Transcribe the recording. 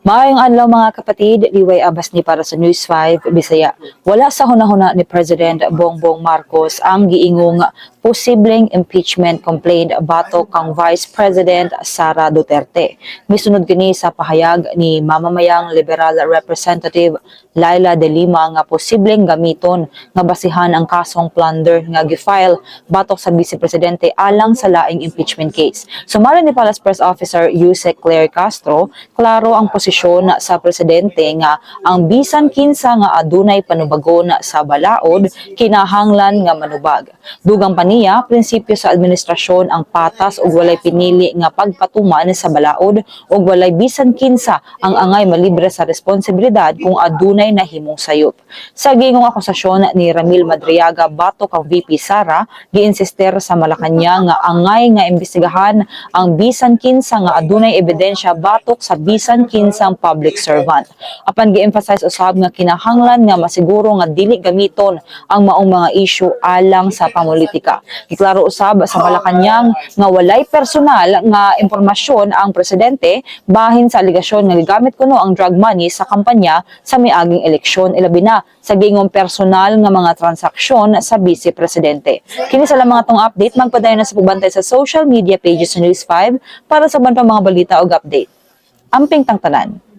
Maayong adlaw mga kapatid, liway abas ni para sa News 5 Bisaya. Wala sa hunahuna ni President Bongbong Marcos ang giingong posibleng impeachment complaint batok kang Vice President Sara Duterte. Misunod kini sa pahayag ni mamamayang Liberal Representative Laila De Lima nga posibleng gamiton nga basihan ang kasong plunder nga gifile batok sa Vice Presidente alang sa laing impeachment case. Sumala ni Palace Press Officer Yusek Claire Castro, klaro ang posisyon sa presidente nga ang bisan kinsa nga adunay panubagon sa balaod kinahanglan nga manubag. Dugang pa niya, prinsipyo sa administrasyon ang patas ug walay pinili nga pagpatuman sa balaod ug walay bisan kinsa ang angay malibre sa responsibilidad kung adunay nahimong sayop. Sa gingong akusasyon ni Ramil Madriaga batok kang VP Sara, giinsister sa Malacañang nga angay nga imbestigahan ang bisan kinsa nga adunay ebidensya batok sa bisan kinsang public servant. Apan gi-emphasize usab nga kinahanglan nga masiguro nga dili gamiton ang maong mga issue alang sa pamolitika. Giklaro usab sa Malacañang nga walay personal nga impormasyon ang presidente bahin sa aligasyon nga gigamit kuno ang drug money sa kampanya sa miaging eleksyon, ilabi na sa gingong personal nga mga transaksyon sa vice presidente. Kini sa mga tong update, magpadayon na sa pagbantay sa social media pages sa News 5 para sa ban pa mga balita ug update. Amping tangtanan.